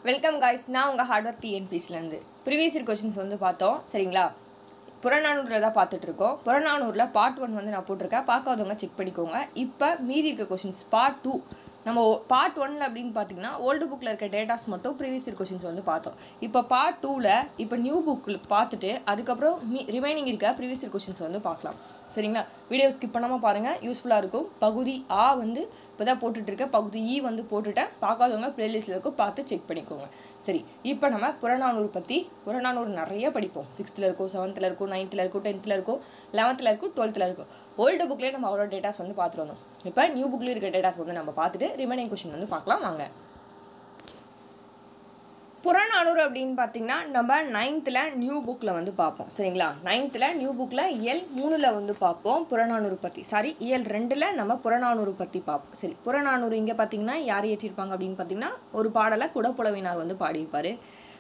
Welcome guys. நான் உங்கள் hard work டிஎன்பிஎஸ்லேருந்து previous year questions வந்து பார்த்தோம். சரிங்களா, புறநானூரில் தான் பார்த்துட்ருக்கோம். புறநானூரில் பார்ட் 1 வந்து நான் போட்டிருக்கேன். பார்க்காதவங்க செக் பண்ணிக்கோங்க. இப்போ மீதி இருக்க கொஷின்ஸ் பார்ட் 2. நம்ம பார்ட் 1 அப்படின்னு பார்த்தீங்கன்னா ஓல்டு புக்கில் இருக்க டேட்டாஸ் மட்டும் ப்ரீவியஸ் இயர் கொஷின்ஸ் வந்து பார்த்தோம். இப்போ பார்ட் 2ல் இப்போ நியூ புக்கில் பார்த்துட்டு அதுக்கப்புறம் ரிமைனிங் இருக்க ப்ரீவியஸ் இயர் கொஷின்ஸ் வந்து பார்க்கலாம். சரிங்களா, வீடியோ ஸ்கிப் பண்ணாமல் பாருங்கள், யூஸ்ஃபுல்லாக இருக்கும். பகுதி ஆ வந்து இப்போ தான் போட்டுட்ருக்கேன், பகுதி இ வந்து போட்டுட்டேன். பார்க்காதவங்க ப்ளேலிஸ்ட்டில் இருக்கும், பார்த்து செக் பண்ணிக்கோங்க. சரி, இப்போ நம்ம புறநானூறு பற்றி புறநானூறு நிறைய படிப்போம். 6th இருக்கும், 7th இருக்கும், 9th இருக்கும், 10th இருக்கும், 11th இருக்கும், 12th இருக்கும். ஓல்டு புக்லேயே நம்ம அவ்வளோ டேட்டாஸ் வந்து பார்த்துட்டு வந்தோம். இப்போ நியூ புக்லேயும் இருக்க டேட்டாஸ் வந்து நம்ம பார்த்துட்டு ரிமைனிங் கொஷின் வந்து பார்க்கலாம் வாங்க. புறநானூறு அப்படின்னு பார்த்தீங்கன்னா நம்ம 9th நியூ புக்கில் வந்து பார்ப்போம். சரிங்களா, 9th நியூ புக்கில் இயல் 3 வந்து பார்ப்போம் புறநானூறு பற்றி. சாரி, இயல் 2 நம்ம புறநானூறு பற்றி பார்ப்போம். சரி, புறநானூறு இங்கே பார்த்தீங்கன்னா யார் ஏற்றிருப்பாங்க அப்படின்னு பார்த்தீங்கன்னா ஒரு பாடலை குடப்புலவினார் வந்து பாடியிருப்பார்.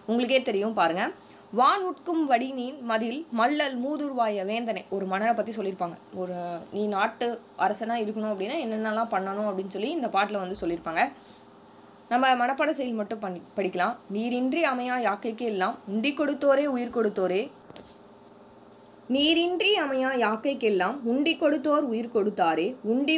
உங்களுக்கே தெரியும் பாருங்கள். வான் உட்கும் வடிநீன் மதில் மல்லல் மூதூர்வாய வேந்தனை, ஒரு மன்னரை பற்றி சொல்லியிருப்பாங்க. ஒரு நீ நாட்டு அரசனாக இருக்கணும் அப்படின்னா என்னென்னலாம் பண்ணணும் அப்படின்னு சொல்லி இந்த பாட்டில் வந்து சொல்லியிருப்பாங்க. நம்ம மனப்பாட செயல் மட்டும் படிக்கலாம். நீரின்றி அமையா யாக்கைக்கு எல்லாம் உண்டி கொடுத்தோரே உயிர் கொடுத்தோரே, நீரின்றி அமையா யாக்கைக்கெல்லாம் உண்டி கொடுத்தோர் உயிர் கொடுத்தாரே, உண்டி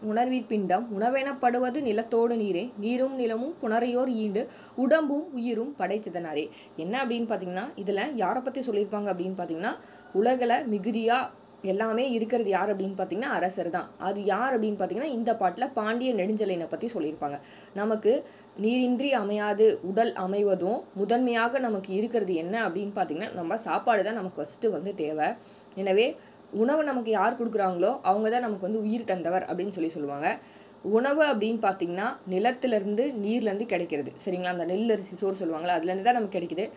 உணர்வீர் பிண்டம் உணவெனப்படுவது நிலத்தோடு நீரே, நீரும் நிலமும் புணரையோர் ஈண்டு உடம்பும் உயிரும் படைத்ததனாரே. என்ன அப்படின்னு பார்த்தீங்கன்னா இதில் யாரை பற்றி சொல்லியிருப்பாங்க அப்படின்னு பார்த்தீங்கன்னா உலகில் மிகுதியாக எல்லாமே இருக்கிறது யார் அப்படின்னு பார்த்தீங்கன்னா அரசர் தான். அது யார் அப்படின்னு பார்த்தீங்கன்னா இந்த பாட்டில் பாண்டிய நெடுஞ்செழியனை பற்றி சொல்லியிருப்பாங்க. நமக்கு நீரின்றி அமையாது உடல் அமைவதும் முதன்மையாக நமக்கு இருக்கிறது என்ன அப்படின்னு பார்த்தீங்கன்னா நம்ம சாப்பாடு தான் நமக்கு ஃபஸ்ட்டு வந்து தேவை. எனவே உணவு நமக்கு யார் கொடுக்குறாங்களோ அவங்க தான் நமக்கு வந்து உயிர் தந்தவர் அப்படின்னு சொல்லுவாங்க. உணவு அப்படின்னு பார்த்தீங்கன்னா நிலத்திலேருந்து நீர்லேருந்து கிடைக்கிறது. சரிங்களா, அந்த நெல் அரிசி சோறு சொல்லுவாங்களா, அதுலேருந்து தான் நமக்கு கிடைக்குது.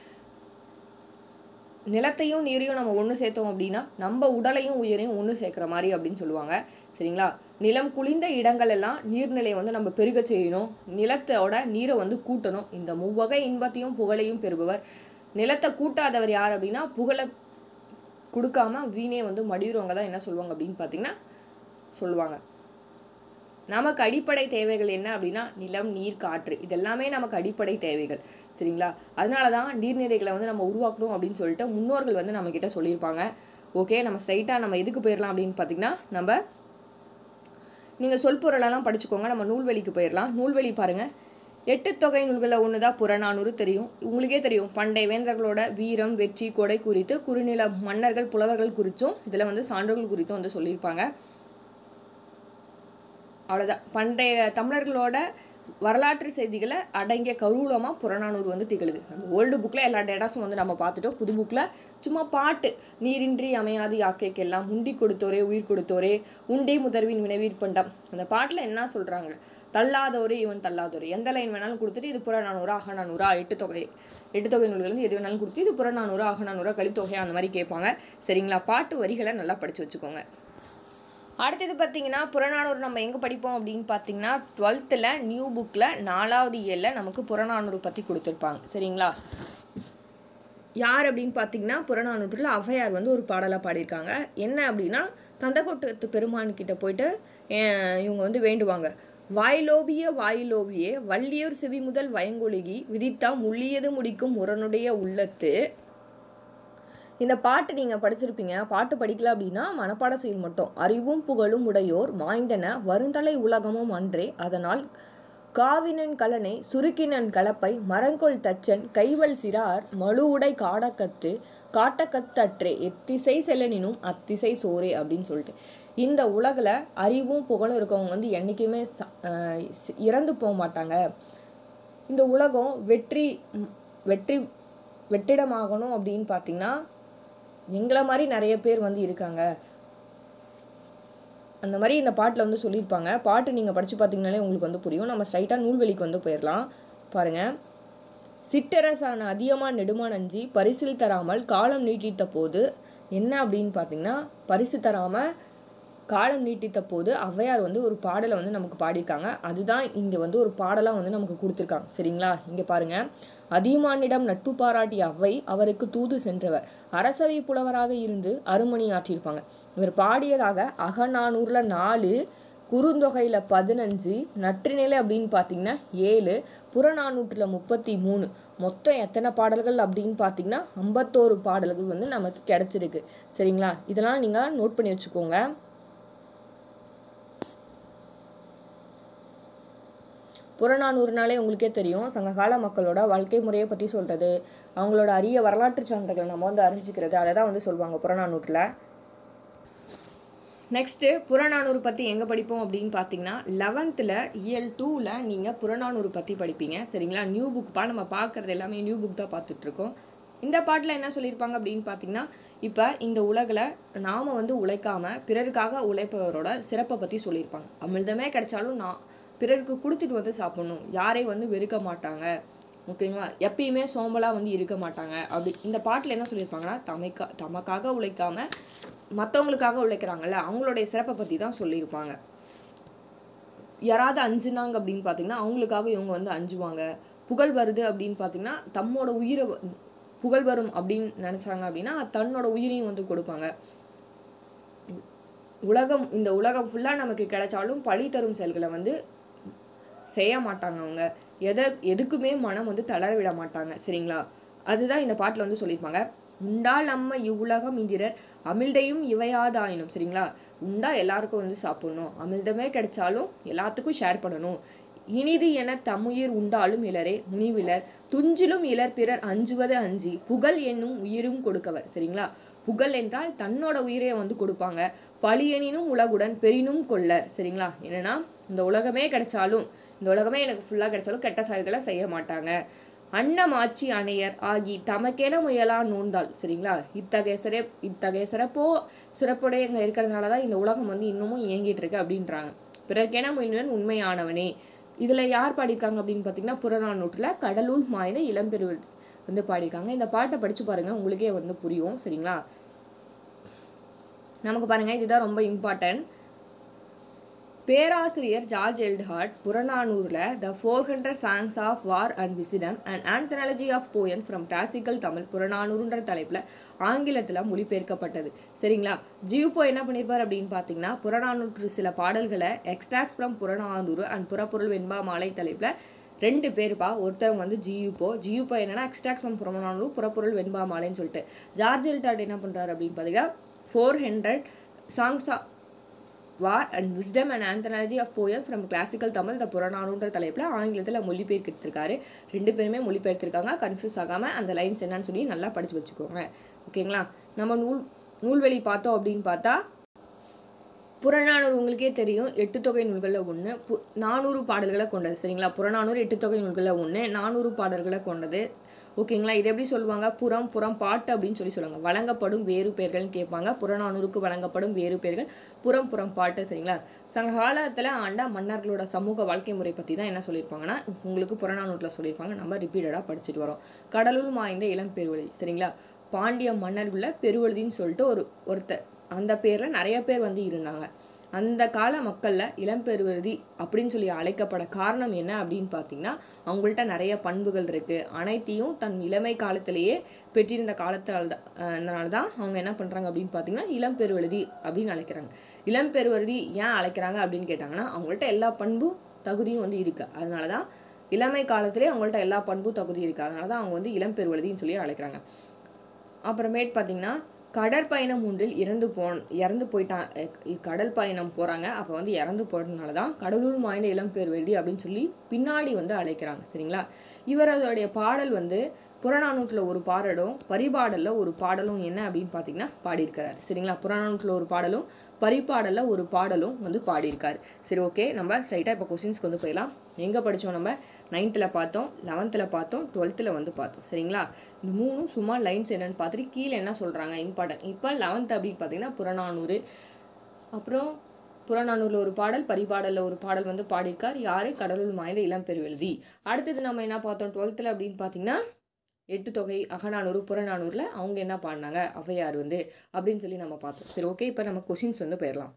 நிலத்தையும் நீரையும் நம்ம ஒன்று சேர்த்தோம் அப்படின்னா நம்ம உடலையும் உயிரையும் ஒன்று சேர்க்குற மாதிரி அப்படின்னு சொல்லுவாங்க. சரிங்களா, நிலம் குளிர்ந்த இடங்கள் எல்லாம் நீர்நிலையை வந்து நம்ம பெருக செய்யணும், நிலத்தோட நீரை வந்து கூட்டணும். இந்த மூவகை இன்பத்தையும் புகழையும் பெறுபவர். நிலத்தை கூட்டாதவர் யார் அப்படின்னா புகழை கொடுக்காம வீணே வந்து மடிகிறவங்க தான் என்ன சொல்லுவாங்க அப்படின்னு பார்த்தீங்கன்னா சொல்லுவாங்க. நமக்கு அடிப்படை தேவைகள் என்ன அப்படின்னா நிலம், நீர், காற்று, இதெல்லாமே நமக்கு அடிப்படை தேவைகள். சரிங்களா, அதனால தான் நீர்நிலைகளை வந்து நம்ம உருவாக்கணும் அப்படின்னு சொல்லிட்டு முன்னோர்கள் வந்து நம்மக்கிட்ட சொல்லியிருப்பாங்க. ஓகே, நம்ம ஸ்ட்ரைட்டாக நம்ம எதுக்கு போயிடலாம் அப்படின்னு பார்த்தீங்கன்னா நீங்கள் சொல்பொருளெல்லாம் படிச்சுக்கோங்க. நம்ம நூல்வெளிக்கு போயிடலாம். நூல்வெளி பாருங்கள். 8 தொகை நூல்களில் ஒன்று தான் புறநானூறு. தெரியும், உங்களுக்கே தெரியும். பண்டைய வேந்தர்களோட வீரம், வெற்றி, கொடை குறித்து குறுநில மன்னர்கள், புலவர்கள் குறித்தும் இதில் வந்து சான்றோர்கள் குறித்தும் வந்து சொல்லியிருப்பாங்க. அவ்வளோதான். பண்டைய தமிழர்களோட வரலாற்று செய்திகளை அடங்கிய கருவூலமாக புறநானூறு வந்து திகழுது. நம்ம ஓல்டு புக்கில் எல்லா டேட்டாஸும் வந்து நம்ம பார்த்துட்டோம். புது புக்கில் சும்மா பாட்டு, நீரின்றி அமையாது யாக்கைக்கெல்லாம் உண்டி கொடுத்தோரே உயிர் கொடுத்தோரே, உண்டி முதர்வின் வினைவீர் பண்டம். அந்த பாட்டில் என்ன சொல்கிறாங்க, தள்ளாதோரே இவன் தள்ளாதோரே. எந்த லைன் வேணாலும் கொடுத்துட்டு இது புறநானூறா அகநானூறா, 8 தொகை நூல்கள் எது வேணாலும் கொடுத்து இது புறநானூறா அகநானூறா கலித்தொகை அந்த மாதிரி கேட்பாங்க. சரிங்களா, பாட்டு வரிகளை நல்லா படித்து வச்சுக்கோங்க. அடுத்தது பார்த்தீங்கன்னா புறநானூறு நம்ம எங்கே படிப்போம் அப்படின்னு பார்த்தீங்கன்னா 12th நியூ புக்கில் 4வது இயலில் நமக்கு புறநானூறு பற்றி கொடுத்துருப்பாங்க. சரிங்களா, யார் அப்படின்னு பார்த்தீங்கன்னா புறநானூற்றில் ஔவையார் வந்து ஒரு பாடலாக பாடியிருக்காங்க. என்ன அப்படின்னா தந்தக்கோட்டத்து பெருமான்கிட்ட போயிட்டு இவங்க வந்து வேண்டுவாங்க. வாயிலோவியே வள்ளியூர் செவி முதல் வயங்கொழுகி விதித்தாம் உள்ளியது முடிக்கும் முரனுடைய உள்ளத்து. இந்த பாட்டு நீங்கள் படிச்சிருப்பீங்க. பாட்டு படிக்கல அப்படின்னா மனப்பாட செயல் மட்டும். அறிவும் புகழும் உடையோர் மாய்ந்தன வருந்தலை உலகமும் அன்றே, அதனால் காவினன் கலனை சுருக்கினன் கலப்பை மரங்கொள் தச்சன் கைவல் சிறார் மழுவுடை காட்டக்கத்தற்றே எத்திசை செல்லனினும் அத்திசை சோரே அப்படின்னு சொல்லிட்டு இந்த உலகில் அறிவும் புகழும் இருக்கவங்க வந்து என்றைக்குமே இறந்து போக மாட்டாங்க. இந்த உலகம் வெற்றிடமாகணும் அப்படின்னு பார்த்தீங்கன்னா எங்களை மாதிரி நிறைய பேர் வந்து இருக்காங்க. அந்த மாதிரி இந்த பாட்டில் வந்து சொல்லியிருப்பாங்க. பாட்டு நீங்கள் படித்து பார்த்தீங்கனாலே உங்களுக்கு வந்து புரியும். நம்ம ஸ்ட்ரைட்டாக நூல்வெளிக்கு வந்து போயிடலாம். பாருங்கள். சிற்றரசான அதிகமாக நெடுமான் அஞ்சி பரிசில் தராமல் காலம் நீட்டித்த போது, என்ன அப்படின்னு பார்த்தீங்கன்னா பரிசு தராமல் காலம் நீட்டித்த போது ஔவையார் வந்து ஒரு பாடலை வந்து நமக்கு பாடியிருக்காங்க. அதுதான் இங்கே வந்து ஒரு பாடலாக வந்து நமக்கு கொடுத்துருக்காங்க. சரிங்களா, இங்கே பாருங்கள். அதியமானிடம் நட்பு பாராட்டிய அவ்வை அவருக்கு தூது சென்றவர், அரசவை புலவராக இருந்து அருமணி ஆற்றியிருப்பாங்க. இவர் பாடியதாக அகநானூறில் 4 குறுந்தொகையில் 15, நற்றிணையில் அப்படின்னு பார்த்தீங்கன்னா 7, புறநானூற்றில் 33. மொத்தம் எத்தனை பாடல்கள் அப்படின்னு பார்த்தீங்கன்னா 51 பாடல்கள் வந்து நமக்கு கிடைச்சிருக்கு. சரிங்களா, இதெல்லாம் நீங்கள் நோட் பண்ணி வச்சுக்கோங்க. புறநானூறுனாலே உங்களுக்கே தெரியும், சங்ககால மக்களோட வாழ்க்கை முறையை பற்றி சொல்கிறது, அவங்களோட அரிய வரலாற்று சான்றுகளை நம்ம வந்து அறிஞ்சிக்கிறது, அதை தான் வந்து சொல்லுவாங்க புறநானூற்றில். நெக்ஸ்ட்டு புறநானூறு பற்றி எங்கே படிப்போம் அப்படின்னு பார்த்தீங்கன்னா 11th இயல் 2ல் நீங்கள் புறநானூறு பற்றி படிப்பீங்க. சரிங்களா, நியூ புக்ப்பா, நம்ம பார்க்குறது எல்லாமே நியூ புக் தான் பார்த்துட்ருக்கோம். இந்த பாட்டில் என்ன சொல்லியிருப்பாங்க அப்படின்னு பார்த்தீங்கன்னா, இப்போ இந்த உலகில் நாம் வந்து உழைக்காமல் பிறருக்காக உழைப்பவரோட சிறப்பை பற்றி சொல்லியிருப்பாங்க. அமிர்தமே கிடைச்சாலும் நான் பிறருக்கு கொடுத்துட்டு வந்து சாப்பிட்ணும், யாரையும் வந்து வெறுக்க மாட்டாங்க, ஓகேங்களா, எப்பயுமே சோம்பலாக வந்து இருக்க மாட்டாங்க. அப்படி இந்த பாட்டில் என்ன சொல்லியிருப்பாங்கன்னா, தமக்காக உழைக்காமல் மற்றவங்களுக்காக உழைக்கிறாங்கல்ல, அவங்களுடைய சிறப்பை பற்றி தான் சொல்லியிருப்பாங்க. யாராவது அஞ்சுனாங்க அப்படின்னு பார்த்தீங்கன்னா அவங்களுக்காக இவங்க வந்து அஞ்சுவாங்க. புகழ் வருது அப்படின்னு பார்த்தீங்கன்னா தம்மோட உயிரை புகழ் வரும் அப்படின்னு நினச்சாங்க அப்படின்னா தன்னோட உயிரையும் வந்து கொடுப்பாங்க. இந்த உலகம் ஃபுல்லாக நமக்கு கிடைச்சாலும் பழி தரும் செயல்களை வந்து செய்ய மாட்டாங்க. அவங்க எதுக்குமே மனம் வந்து தளர விட மாட்டாங்க. சரிங்களா, அதுதான் இந்த பாட்டில் வந்து சொல்லியிருப்பாங்க. உண்டால் நம்ம இவ்வுலகம் இந்திரர் அமிழ்தையும் இவையாதாயினும். சரிங்களா, உண்டா எல்லாருக்கும் வந்து சாப்பிடணும், அமிழ்தமே கிடைச்சாலும் எல்லாத்துக்கும் ஷேர் பண்ணணும். இனிது என தம்முயிர் உண்டாலும் இலரே முனிவிலர் துஞ்சிலும் இலர் பிறர் அஞ்சுவது அஞ்சி புகழ் என்னும் உயிரும் கொடுக்கவர். சரிங்களா, புகழ் என்றால் தன்னோட உயிரை வந்து கொடுப்பாங்க. பழியெனினும் உலகுடன் பெரினும் கொள்ளர். சரிங்களா, என்னன்னா இந்த உலகமே கிடைச்சாலும், இந்த உலகமே எனக்கு ஃபுல்லாக கிடைச்சாலும் கெட்ட செயல்களை செய்ய மாட்டாங்க. அன்னமாச்சி அணையர் ஆகி தமக்கென முயலா நோந்தாள். சரிங்களா, இத்தகைய சிறப்புடைய இங்கே இருக்கிறதுனால தான் இந்த உலகம் வந்து இன்னமும் இயங்கிட்டு இருக்கு அப்படின்றாங்க. பிறர்க்கென முயலுடன் உண்மையானவனே. இதில் யார் பாடியிருக்காங்க அப்படின்னு பார்த்தீங்கன்னா புறநானூற்றில் கடலூர் மாய்ந்த இளம்பெருவழி வந்து பாடியிருக்காங்க. இந்த பாட்டை படித்து பாருங்கள், உங்களுக்கே வந்து புரியும். சரிங்களா, நமக்கு பாருங்கள், இதுதான் ரொம்ப இம்பார்ட்டன்ட். பேராசிரியர் ஜார்ஜ் எல்ட்ஹார்ட் புறநானூரில் the 400 songs of war and wisdom and anthology of poem from classical Tamil புறநானூறுன்ற தலைப்பில் ஆங்கிலத்தில் மொழிபெயர்க்கப்பட்டது. சரிங்களா, ஜியூபோ என்ன பண்ணியிருப்பார் அப்படின்னு பார்த்தீங்கன்னா புறநானூற்று சில பாடல்களை எக்ஸ்ட்ராக்ட்ஸ் ஃப்ரம் புறநானூறு அண்ட் புறப்பொருள் வெண்பா மாலை தலைப்பில் 2 பேருப்பா. ஒருத்தவங்க வந்து ஜியூபோ என்னன்னா எக்ஸ்ட்ராக்ட் ஃப்ரம் புறநானூறு புறப்பொருள் வெண்பா மாலைன்னு சொல்லிட்டு, ஜார்ஜ் எல்ட்ஹார்ட் என்ன பண்ணுறாரு அப்படின்னு பார்த்தீங்கன்னா 400 songs of war and wisdom and anthology of poem from classical Tamil the புறநானூறுன்ற தலைப்பில் ஆங்கிலத்தில் மொழிபெயர்த்திருக்காரு. 2 பேருமே மொழிபெயர்த்திருக்காங்க. கன்ஃபியூஸ் ஆகாமல் அந்த லைன்ஸ் என்னன்னு சொல்லி நல்லா படித்து வச்சுக்கோங்க. ஓகேங்களா, நம்ம நூல்வெளி பார்த்தோம் அப்படின்னு பார்த்தா புறநானூறு உங்களுக்கே தெரியும் 8 தொகை நூல்களில் ஒன்று, 400 பாடல்களை கொண்டது. சரிங்களா, புறநானூறு 8 தொகை நூல்களில் ஒன்று, 400 பாடல்களை கொண்டது. ஓகேங்களா, இது எப்படி சொல்லுவாங்க, புறம் பாட்டு அப்படின்னு சொல்லி சொல்லுவாங்க. வழங்கப்படும் வேறு பெயர்கள்னு கேட்பாங்க. புறநானூறுக்கு வழங்கப்படும் வேறு பெயர்கள் புறம் பாட்டு. சரிங்களா, சங்க காலத்தில் ஆண்ட மன்னர்களோட சமூக வாழ்க்கை முறை பற்றி தான் என்ன சொல்லியிருப்பாங்கன்னா உங்களுக்கு புறநானூற்றில் சொல்லியிருப்பாங்க. நம்ம ரிப்பீட்டடாக படிச்சுட்டு வரோம். கடலுள் மாய்ந்த இளம் பெருவழுதி. சரிங்களா, பாண்டிய மன்னர்களில் பெருவழுதின்னு சொல்லிட்டு ஒருத்தர், அந்த பேரில் நிறைய பேர் வந்து இருந்தாங்க. அந்த கால மக்களில் இளம்பெருவழுதி அப்படின்னு சொல்லி அழைக்கப்பட காரணம் என்ன அப்படின்னு பார்த்தீங்கன்னா அவங்கள்ட்ட நிறைய பண்புகள் இருக்குது. அனைத்தையும் தன் இளமை காலத்திலேயே பெற்றிருந்த காலத்தினால தான் அவங்க என்ன பண்ணுறாங்க அப்படின்னு பார்த்தீங்கன்னா இளம்பெருவழுதி அப்படின்னு அழைக்கிறாங்க. இளம்பெருவழுதி ஏன் அழைக்கிறாங்க அப்படின்னு கேட்டாங்கன்னா அவங்கள்ட்ட எல்லா பண்பும் தகுதியும் வந்து இருக்குது. அதனால தான் இளமை காலத்திலே அவங்கள்ட்ட எல்லா பண்பும் தகுதி இருக்குது. அதனால தான் அவங்க வந்து இளம்பெருவழுதின்னு சொல்லி அழைக்கிறாங்க. அப்புறமேட்டு பார்த்தீங்கன்னா கடற்பயணம் ஒன்றில் இறந்து போயிட்டான். கடல் பயணம் போகிறாங்க, அப்போ வந்து இறந்து போட்டதுனால தான் கடலூர் மாய்ந்த இளம்பெருவழுதி அப்படின்னு சொல்லி பின்னாடி வந்து அழைக்கிறாங்க. சரிங்களா, இவருடைய பாடல் வந்து புறநானூற்றில் ஒரு பாடலும் பரிபாடலில் ஒரு பாடலும் என்ன அப்படின்னு பார்த்தீங்கன்னா பாடியிருக்கிறார். சரிங்களா, புறநானூற்றில் ஒரு பாடலும் பரிபாடலில் ஒரு பாடலும் வந்து பாடியிருக்காரு. சரி, ஓகே, நம்ம ஸ்ட்ரைட்டாக இப்போ கொஸ்டின்ஸ்க்கு வந்து போயிடலாம். எங்கே படித்தோம், நம்ம 9th பார்த்தோம், 11th பார்த்தோம், 12th வந்து பார்த்தோம். சரிங்களா, இந்த 3 சும்மா லைன்ஸ் என்னென்னு பார்த்துட்டு கீழே என்ன சொல்கிறாங்க இம்பார்ட்டன்ட். இப்போ 11th அப்படின்னு பார்த்தீங்கன்னா புறநானூறு, அப்புறம் புறநானூரில் ஒரு பாடல் பரிபாடலில் ஒரு பாடல் வந்து பாடியிருக்கார். யார், கடலூர் மாய்ந்த இளம்பெருவழுதி. அடுத்தது நம்ம என்ன பார்த்தோம் 12th அப்படின்னு பார்த்தீங்கன்னா 8 தொகை அகநானூறு புறநானூரில் அவங்க என்ன பாடினாங்க, ஔவையார் வந்து அப்படின்னு சொல்லி நம்ம பார்த்தோம். சரி, ஓகே, இப்போ நம்ம கொஸ்டின்ஸ் வந்து போயிடலாம்.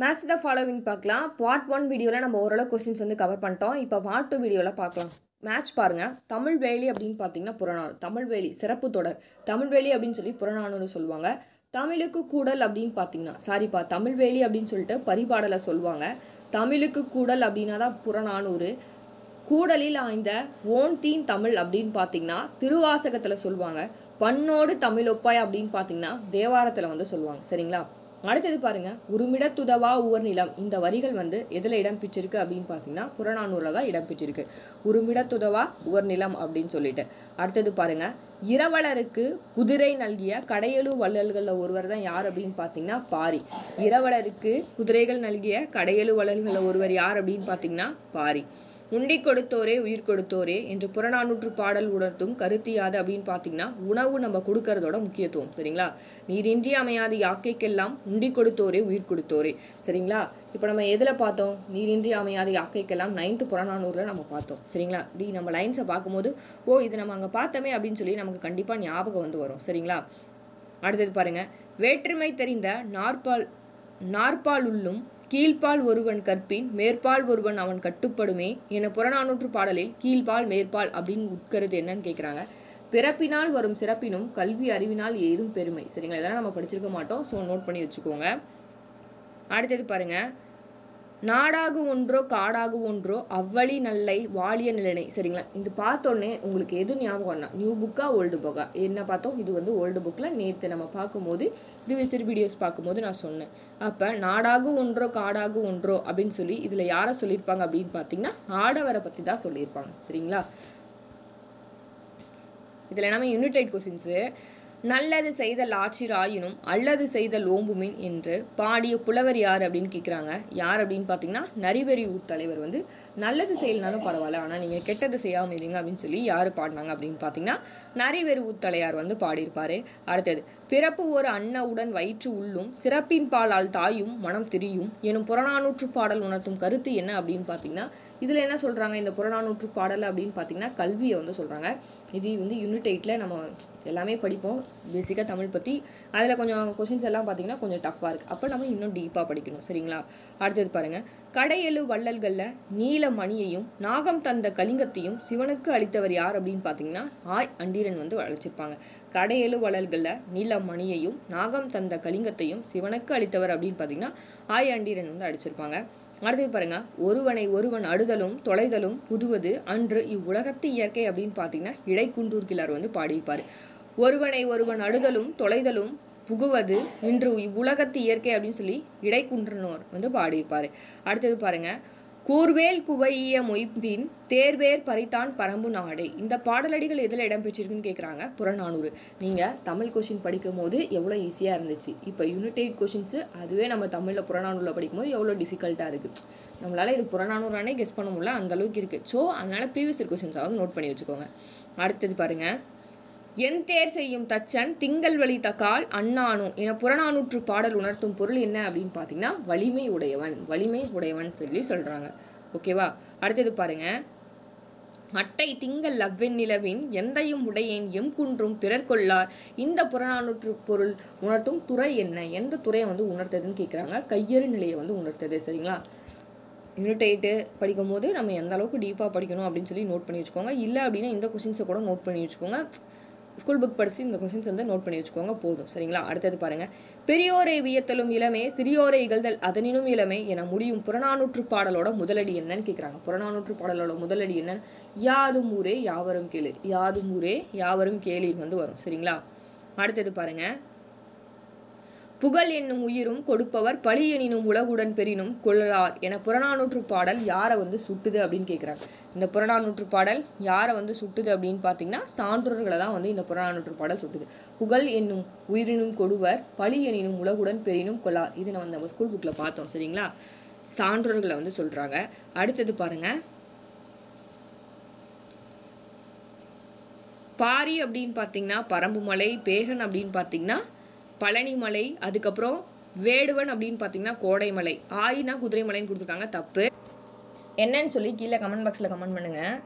மேட்ச் த ஃபாலோவிங் பார்க்கலாம். பார்ட் 1 வீடியோவில் நம்ம ஓரளவு கொஸ்டின்ஸ் வந்து கவர் பண்ணிட்டோம். இப்போ பார்ட் 2 வீடியோவில் பார்க்கலாம். மேட்ச் பாருங்கள். தமிழ்வேலி அப்படின்னு பார்த்தீங்கன்னா புறநானூறு, தமிழ்வேலி சிறப்பு தொடர் தமிழ்வேலி அப்படின்னு சொல்லி புறநானூறு சொல்லுவாங்க. தமிழுக்கு கூடல் அப்படின்னு பார்த்தீங்கன்னா சாரிப்பா தமிழ்வேலி அப்படின்னு சொல்லிட்டு பரிபாடலை சொல்லுவாங்க. தமிழுக்கு கூடல் அப்படின்னா தான் புறநானூறு. கூடலில் ஆய்ந்த ஓன் தீன் தமிழ் அப்படின்னு பார்த்தீங்கன்னா திருவாசகத்தில் சொல்லுவாங்க. பண்ணோடு தமிழொப்பாய் அப்படின்னு பார்த்தீங்கன்னா தேவாரத்தில் வந்து சொல்லுவாங்க. சரிங்களா? அடுத்தது பாருங்க, உருமிடத்துதவா உவர் நிலம். இந்த வரிகள் வந்து எதில் இடம்பெற்றிருக்கு அப்படின்னு பார்த்தீங்கன்னா புறநானூரில் தான் இடம்பெற்றிருக்கு. உருமிடத்துதவா உவர் நிலம் அப்படின்னு சொல்லிட்டு. அடுத்தது பாருங்க, இரவலருக்கு குதிரை நல்கிய கடையெழு வள்ளல்களில் ஒருவர் தான் யார் அப்படின்னு பார்த்தீங்கன்னா பாரி. இரவலருக்கு குதிரைகள் நல்கிய கடையெழு வள்ளல்களில் ஒருவர் யார் அப்படின்னு பார்த்தீங்கன்னா பாரி. உண்டி கொடுத்தோரே உயிர் கொடுத்தோரே என்று புறநானூற்று பாடல் உணர்த்தும் கருத்து யாது அப்படின்னு பார்த்தீங்கன்னா உணவு நம்ம கொடுக்கறதோட முக்கியத்துவம். சரிங்களா? நீரின்றி அமையாது யாக்கைக்கெல்லாம் உண்டி கொடுத்தோரே உயிர் கொடுத்தோரே. சரிங்களா? இப்போ நம்ம எதில் பார்த்தோம்? நீரின்றி அமையாது யாக்கைக்கெல்லாம் 9th புறநானூரில் நம்ம பார்த்தோம். சரிங்களா? இப்படி நம்ம லைன்ஸை பார்க்கும்போது இது நம்ம அங்கே பார்த்தோமே அப்படின்னு சொல்லி நமக்கு கண்டிப்பாக ஞாபகம் வந்து வரும். சரிங்களா? அடுத்தது பாருங்க, வேற்றுமை தெரிந்த நாற்பால் உள்ளும் கீழ்பால் ஒருவன் கற்பின் மேற்பால் ஒருவன் அவன் கட்டுப்படுமே என புறநானூற்று பாடலில் கீழ்பால் மேற்பால் அப்படின்னு உட்கருது என்னன்னு கேட்குறாங்க. பிறப்பினால் வரும் சிறப்பினும் கல்வி அறிவினால் ஏதும் பெருமை. சரிங்களா? இதெல்லாம் நம்ம படிச்சிருக்க மாட்டோம். ஸோ நோட் பண்ணி வச்சுக்கோங்க. அடுத்தது பாருங்க, நாடாகு ஒன்றோ காடாகு ஒன்றோ அவ்வழி நல்லை வாலிய நிலனை. சரிங்களா? இது பார்த்தோன்னே உங்களுக்கு எது ஞாபகம்னா நியூ புக்கா ஓல்டு புக்கா? என்ன பார்த்தோம்? இது வந்து ஓல்டு புக்கில் நேற்று நம்ம பார்க்கும்போது ப்ரீவியஸ் வீடியோஸ் பார்க்கும்போது நான் சொன்னேன். அப்போ நாடாகு ஒன்றோ காடாகு ஒன்றோ அப்படின்னு சொல்லி இதில் யாரை சொல்லியிருப்பாங்க அப்படின்னு பார்த்தீங்கன்னா ஆடவரை பற்றி தான் சொல்லியிருப்பாங்க. சரிங்களா? இதில் நம்ம யூனிட் 8 கொஸ்டின்ஸு நல்லது செய்தல் ஆட்சிராயினும் அல்லது செய்தல் ஓம்புமின் என்று பாடிய புலவர் யார் அப்படின்னு கேட்குறாங்க. யார் அப்படின்னு பார்த்தீங்கன்னா நரிவெறி ஊத்தலைவர் வந்து நல்லது செய்யலனாலும் பரவாயில்ல, ஆனால் நீங்கள் கெட்டது செய்யாமல் இருங்க அப்படின்னு சொல்லி யார் பாடினாங்க அப்படின்னு பார்த்தீங்கன்னா நரிவெறி ஊத்தலையார் வந்து பாடியிருப்பார். அடுத்தது, பிறப்பு ஒரு அன்னவுடன் வயிற்று உள்ளும் சிறப்பின் பாலால் தாயும் மனம் திரியும் எனும் புறநானூற்று பாடல் உணர்த்தும் கருத்து என்ன அப்படின்னு பார்த்தீங்கன்னா இதில் என்ன சொல்கிறாங்க? இந்த புறநானூற்று பாடல் அப்படின்னு பார்த்தீங்கன்னா கல்வியை வந்து சொல்கிறாங்க. இது வந்து யூனிட் 8ல் நம்ம எல்லாமே படிப்போம் பேசிக்காக தமிழ் பற்றி. அதில் கொஞ்சம் கொஷின்ஸ் எல்லாம் பார்த்தீங்கன்னா கொஞ்சம் டஃப்பாக இருக்குது. அப்போ நம்ம இன்னும் டீப்பாக படிக்கணும். சரிங்களா? அடுத்தது பாருங்கள், கடையெழு வள்ளல்களில் நீல மணியையும் நாகம் தந்த கலிங்கத்தையும் சிவனுக்கு அளித்தவர் யார் அப்படின்னு பார்த்தீங்கன்னா ஆய் அண்டீரன் வந்து அழைச்சிருப்பாங்க. கடையெழு வள்ளல்களில் நீல மணியையும் நாகம் தந்த கலிங்கத்தையும் சிவனுக்கு அளித்தவர் அப்படின்னு பார்த்தீங்கன்னா ஆய் அண்டீரன் வந்து அடிச்சிருப்பாங்க. அடுத்தது பாருங்க, ஒருவனை ஒருவன் அடுதலும் தொலைதலும் புதுவது அன்று இவ்வுலகத்து இயற்கை அப்படின்னு பார்த்தீங்கன்னா இடைக்குண்டூர்கிழார் வந்து பாடியிருப்பார். ஒருவனை ஒருவன் அடுதலும் தொலைதலும் புகுவது இன்று இவ்வுலகத்து இயற்கை அப்படின்னு சொல்லி இடைக்குன்றனோர் வந்து பாடியிருப்பார். அடுத்தது பாருங்க, கூர்வேல் குவைய மொய்பின் தேர்வேர் பறித்தான் பரம்பு நாடே. இந்த பாடலடிகள் எதில் இடம்பெற்றிருக்குன்னு கேட்குறாங்க. புறநானூறு. நீங்கள் தமிழ் கொஷின் படிக்கும் போது எவ்வளோ ஈஸியாக இருந்துச்சு. இப்போ யூனிட் 8 கொஷின்ஸு அதுவே நம்ம தமிழில் புறநானூரில் படிக்கும்போது எவ்வளோ டிஃபிகல்ட்டாக இருக்குது. நம்மளால் இது புறநானூறானே கெஸ் பண்ண முடியல, அந்தளவுக்கு இருக்குது. ஸோ அதனால் ப்ரீவியஸ் இயர் கொஷின்ஸாவது நோட் பண்ணி வச்சுக்கோங்க. அடுத்தது பாருங்கள், என் தேர் செய்யும் தச்சன் திங்கள் வழி தக்கால் அண்ணானோ என புறநானூற்று பாடல் உணர்த்தும் பொருள் என்ன அப்படின்னு பார்த்தீங்கன்னா வலிமை உடையவன் சொல்லி சொல்கிறாங்க. ஓகேவா? அடுத்தது பாருங்க, அட்டை திங்கள் லவ்வென் நிலவின் எந்தையும் உடையேன் எம் குன்றும் பிறர் கொள்ளார். இந்த புறநானூற்று பொருள் உணர்த்தும் துறை என்ன? எந்த துறையை வந்து உணர்த்ததுன்னு கேட்குறாங்க. கையறு நிலையை வந்து உணர்த்தது. சரிங்களா? யூனிட் 8 படிக்கும் போது நம்ம எந்த அளவுக்கு டீப்பாக படிக்கணும் அப்படின்னு சொல்லி நோட் பண்ணி வச்சுக்கோங்க. இல்லை அப்படின்னா இந்த கொஸ்டின்ஸை கூட நோட் பண்ணி வச்சுக்கோங்க. ஸ்கூல் புக் படித்து இந்த கொஸ்டின்ஸ் வந்து நோட் பண்ணி வச்சுக்கோங்க போதும். சரிங்களா? அடுத்தது பாருங்கள், பெரியோரை வியத்தலும் இளமே சிறியோரை இகழ்தல் அதனினும் இளமே என முடியும் புறநானூற்று பாடலோட முதலடி என்னன்னு கேட்குறாங்க. புறநானூற்று பாடலோட முதலடி என்னன்னு யாதும் ஊரே யாவரும் கேளு, யாதும் ஊரே யாவரும் கேளிர் வந்து வரும். சரிங்களா? அடுத்தது பாருங்கள், புகழ் என்னும் உயிரும் கொடுப்பவர் பழி எனினும் உலகுடன் பெரினும் கொள்ளார் என புறநானூற்று பாடல் யாரை வந்து சுட்டுது அப்படின்னு கேட்குறாங்க. இந்த புறநானூற்று பாடல் யாரை வந்து சுட்டுது அப்படின்னு பார்த்தீங்கன்னா சான்றோர்களை தான் வந்து இந்த புறநானூற்று பாடல் சுட்டுது. புகழ் என்னும் உயிரினும் கொடுவர் பழி எனினும் உலகுடன் பெரினும் கொள்ளார். இது நம்ம ஸ்கூல் புக்கில் பார்த்தோம். சரிங்களா? சான்றோர்களை வந்து சொல்கிறாங்க. அடுத்தது பாருங்கள், பாரி அப்படின்னு பார்த்தீங்கன்னா பரம்புமலை, பேகன் அப்படின்னு பார்த்தீங்கன்னா பழனிமலை, அதுக்கப்புறம் வேடுவன் அப்படின்னு பார்த்தீங்கன்னா கோடைமலை, ஆயினா குதிரைமலைன்னு கொடுத்துருக்காங்க. தப்பு என்னன்னு சொல்லி கீழே கமெண்ட் பாக்ஸில் கமெண்ட் பண்ணுங்கள்.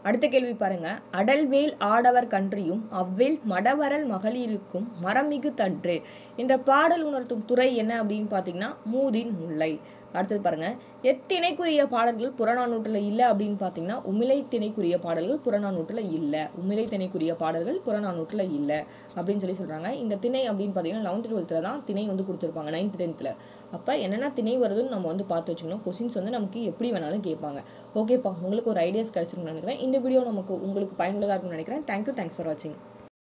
அடுத்த கேள்வி பாருங்க, அடல்வேல் ஆடவர் கன்றியும் அவ்வேல் மடவரல் மகளிருக்கும் மரமிகு தன்று என்ற பாடல் உணர்த்தும் துறை என்ன அப்படின்னு பார்த்தீங்கன்னா மூதின் முல்லை. அடுத்தது பாருங்கள், எத்திணைக்குரிய பாடல்கள் புறநானூற்றில் இல்லை அப்படின்னு பார்த்தீங்கன்னா உமிழை திணைக்குரிய பாடல்கள் புறநானூற்றில் இல்லை. உமிழை திணைக்குரிய பாடல்கள் புறநானூற்றில் இல்லை அப்படின்னு சொல்கிறாங்க. இந்த திணை அப்படின்னு பார்த்தீங்கன்னா 11th 12th தான் திணை வந்து கொடுத்துருப்பாங்க, 9th 10th. அப்போ என்னென்ன திணை வருதுன்னு நம்ம வந்து பார்த்து வச்சுக்கணும். கொஸ்டின்ஸ் வந்து நமக்கு எப்படி வேணாலும் கேட்பாங்க. ஓகேப்பா, உங்களுக்கு ஒரு ஐடியாஸ் கிடச்சிருக்குன்னு நினைக்கிறேன். இந்த வீடியோ உங்களுக்கு பயனுள்ளதாக இருக்கும்னு நினைக்கிறேன். தேங்க்யூ, தேங்க்ஸ் ஃபார் வாட்சிங்.